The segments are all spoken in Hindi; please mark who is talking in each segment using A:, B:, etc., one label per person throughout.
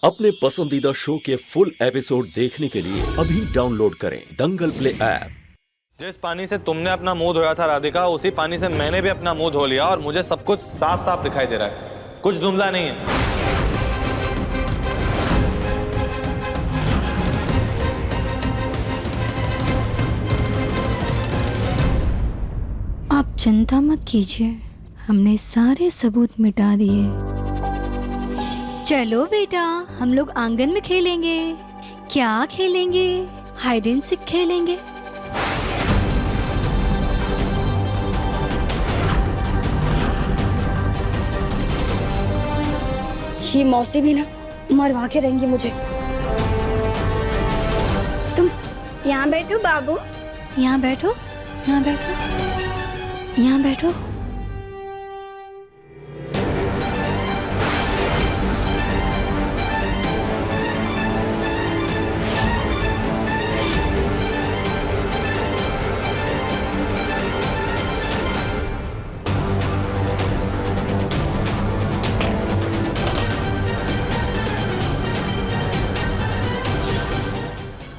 A: अपने पसंदीदा शो के फुल एपिसोड देखने के लिए अभी डाउनलोड करें दंगल प्ले ऐप।
B: जिस पानी से तुमने अपना मुंह धोया था राधिका, उसी पानी से मैंने भी अपना मुंह धो लिया और मुझे सब कुछ साफ साफ दिखाई दे रहा है, कुछ धुंधला नहीं है।
C: आप चिंता मत कीजिए, हमने सारे सबूत मिटा दिए। चलो बेटा, हम लोग आंगन में खेलेंगे। क्या खेलेंगे? हाइड एंड सीक खेलेंगे।
D: ये मौसी भी ना मरवा के रहेंगी मुझे। तुम यहाँ बैठो बाबू।
C: यहाँ बैठो, यहाँ बैठो, यहाँ बैठो।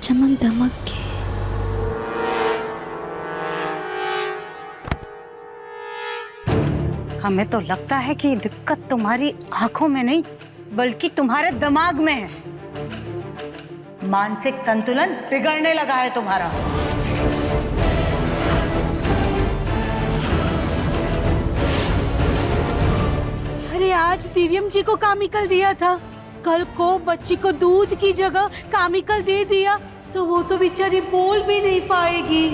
C: चमक दमक के।
E: हमें तो लगता है कि दिक्कत तुम्हारी आंखों में नहीं बल्कि तुम्हारे दिमाग में है। मानसिक संतुलन बिगड़ने लगा है तुम्हारा।
F: अरे आज दिव्यम जी को केमिकल दिया था, कल को बच्ची को दूध की जगह केमिकल दे दिया तो वो तो बेचारी बोल भी नहीं पाएगी।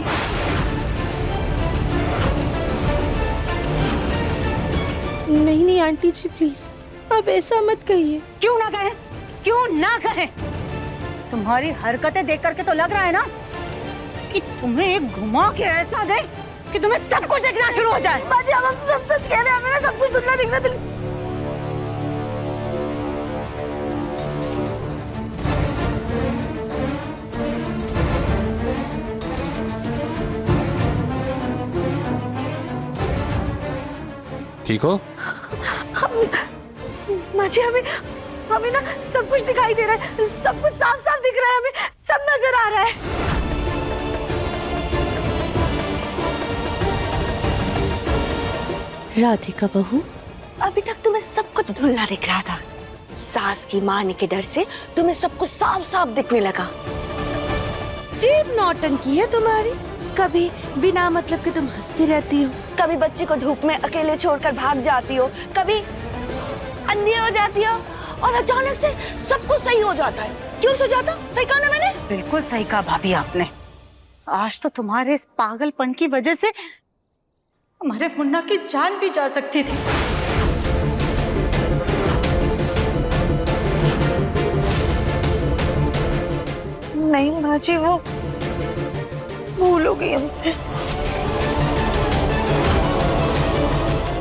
F: नहीं नहीं आंटी जी प्लीज अब ऐसा मत कहिए।
E: क्यों ना कहें, क्यों ना कहें? तुम्हारी हरकतें देख करके तो लग रहा है ना कि तुम्हें एक घुमा के ऐसा दे कि तुम्हें सब कुछ देखना शुरू हो जाए।
D: बाजी हम सब सच कह रहे हैं, हमें सब कुछ दुनिया दिखना दिल।
B: ठीक हो?
D: माजी हमें ना सब कुछ दिखाई दे रहा है, सब कुछ साफ साफ दिख रहा है, हमें सब नजर आ रहा है।
G: राधिका बहू, अभी तक तुम्हें सब कुछ धुंधला दिख रहा था। सास की मारने के डर से तुम्हें सब कुछ साफ साफ दिखने लगा।
F: जीभ नौटंकी है तुम्हारी, कभी बिना मतलब के तुम हंसती रहती हो,
G: कभी बच्ची को धूप में अकेले छोड़कर भाग जाती हो, कभी अंधी हो जाती हो और अचानक से सब कुछ सही हो जाता है। क्यों हो जाता? सही कहा ना मैंने?
E: बिल्कुल सही कहा भाभी आपने। आज तो तुम्हारे इस पागलपन की वजह से हमारे मुन्ना की जान भी जा सकती थी।
D: नहीं माजी, वो भूल हो गई हमसे।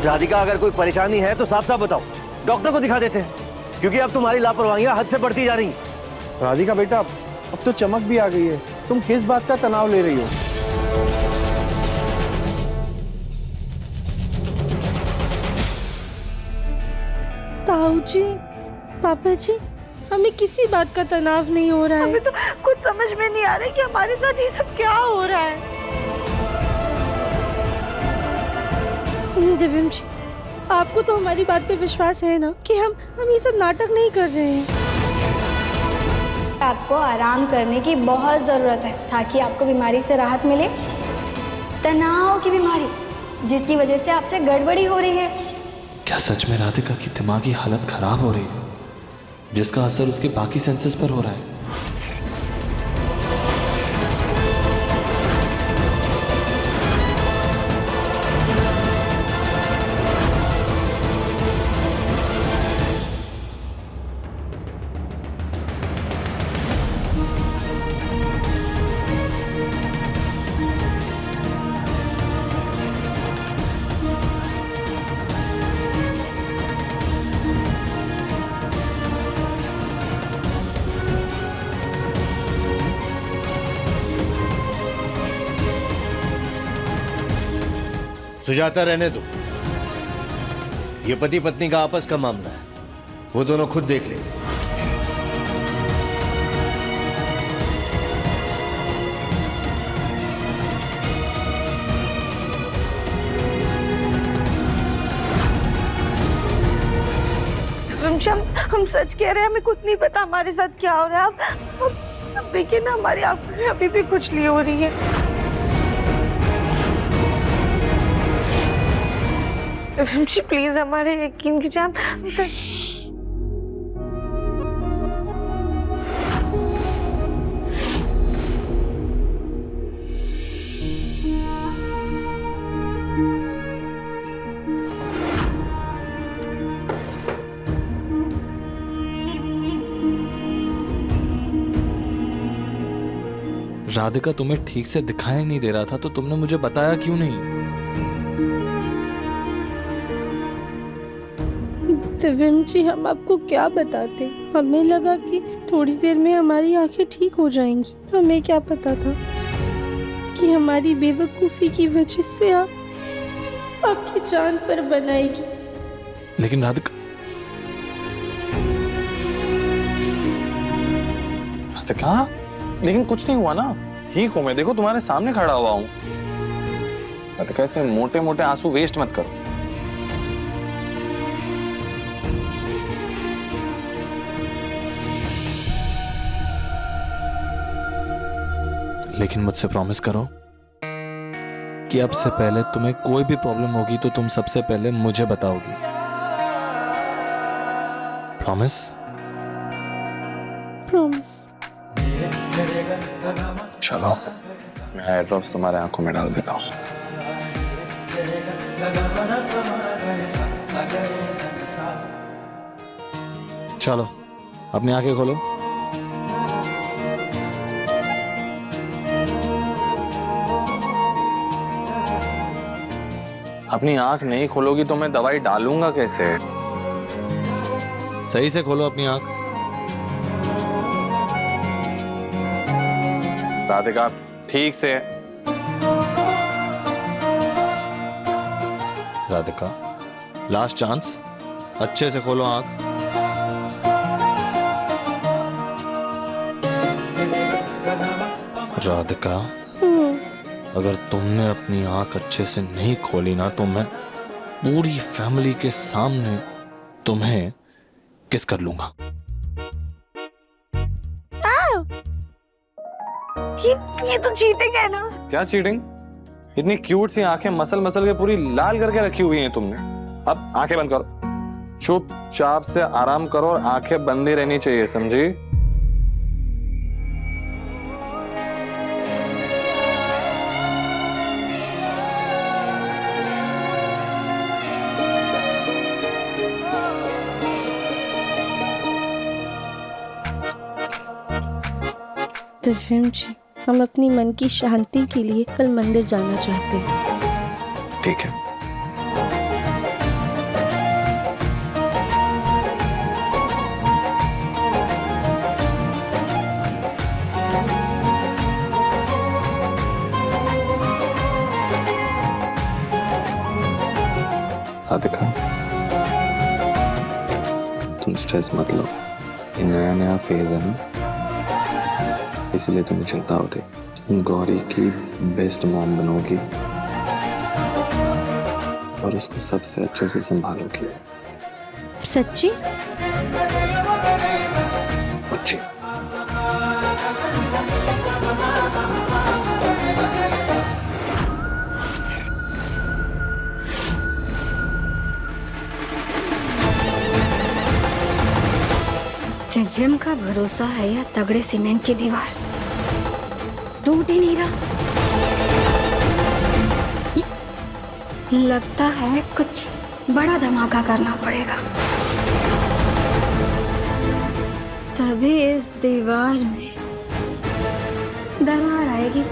H: राधिका, अगर कोई परेशानी है तो साफ साफ बताओ, डॉक्टर को दिखा देते हैं, क्योंकि अब तुम्हारी लापरवाहियां हद से बढ़ती जा रही हैं।
I: राधिका बेटा, अब तो चमक भी आ गई है, तुम किस बात का तनाव ले रही हो?
F: ताऊ जी, पापा जी, हमें किसी बात का तनाव नहीं हो रहा है।
D: हमें तो कुछ समझ में नहीं आ रहा है कि हमारे साथ ये सब क्या हो रहा है।
F: दिव्यम जी, आपको तो हमारी बात पे विश्वास है ना कि हम ये सब नाटक नहीं कर रहे हैं।
C: आपको आराम करने की बहुत ज़रूरत है ताकि आपको बीमारी से राहत मिले। तनाव की बीमारी जिसकी वजह से आपसे गड़बड़ी हो रही है।
J: क्या सच में राधिका की दिमागी हालत खराब हो रही है, जिसका असर उसके बाकी सेंसेस पर हो रहा है?
H: सुजाता, रहने दो, ये पति पत्नी का आपस का मामला है, वो दोनों खुद देख ले।
D: हम सच कह रहे हैं, हमें कुछ नहीं पता हमारे साथ क्या हो रहा है। अब देखिए ना, हमारी आंखों में अभी भी कुछ नहीं हो रही है। जी प्लीज हमारे यकीन कीजिए, हम सच।
J: राधिका तुम्हें ठीक से दिखाई नहीं दे रहा था तो तुमने मुझे बताया क्यों नहीं?
F: दिव्यम जी, हम आपको क्या बताते, हमें लगा कि थोड़ी देर में हमारी आंखें ठीक हो जाएंगी। हमें क्या पता था कि हमारी बेवकूफी की वजह से आप आपकी जान पर बनाएगी।
J: लेकिन राधिका
B: लेकिन कुछ नहीं हुआ ना, ठीक हूं मैं, देखो तुम्हारे सामने खड़ा हुआ हूं। राधिका ऐसे मोटे मोटे आंसू वेस्ट मत करो।
J: लेकिन मुझसे प्रॉमिस करो कि अब से पहले तुम्हें कोई भी प्रॉब्लम होगी तो तुम सबसे पहले मुझे बताओगी। प्रॉमिस?
F: प्रॉमिस।
B: चलो मैं हेयर ड्रॉप्स तुम्हारे आंखों में डाल देता हूँ।
J: चलो अपनी आंखें खोलो।
B: अपनी आंख नहीं खोलोगी तो मैं दवाई डालूंगा कैसे?
J: सही से खोलो अपनी आंख।
B: राधिका ठीक से।
J: राधिका लास्ट चांस, अच्छे से खोलो आंख। राधिका अगर तुमने अपनी आंख अच्छे से नहीं खोली ना तो मैं पूरी फैमिली के सामने तुम्हें किस कर लूंगा।
D: ये तो चीटिंग है ना?
B: क्या चीटिंग? इतनी क्यूट सी आंखें मसल मसल के पूरी लाल करके रखी हुई हैं तुमने। अब आंखें बंद करो, चुपचाप से आराम करो और आंखें बंद ही रहनी चाहिए, समझी?
F: दिव्यम जी, हम अपनी मन की शांति के लिए कल मंदिर जाना चाहते हैं।
B: ठीक है। राधिका तुम स्ट्रेस मत लो, ये नया नया फेज है ना, इसलिए तुम्हें चिंता हो रही। तुम गौरी की बेस्ट मॉम बनोगी और उसको सबसे अच्छे से संभालोगी।
F: सच्ची?
B: अच्छी।
C: दिव्यम का भरोसा है या तगड़े सीमेंट की दीवार, टूट ही नहीं रहा। लगता है कुछ बड़ा धमाका करना पड़ेगा, तभी इस दीवार में दरार आएगी।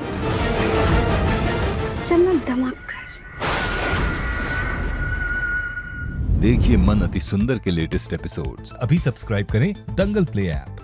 C: चमक धमक कर।
K: देखिए मन अति सुंदर के लेटेस्ट एपिसोड्स अभी सब्सक्राइब करें दंगल प्ले ऐप।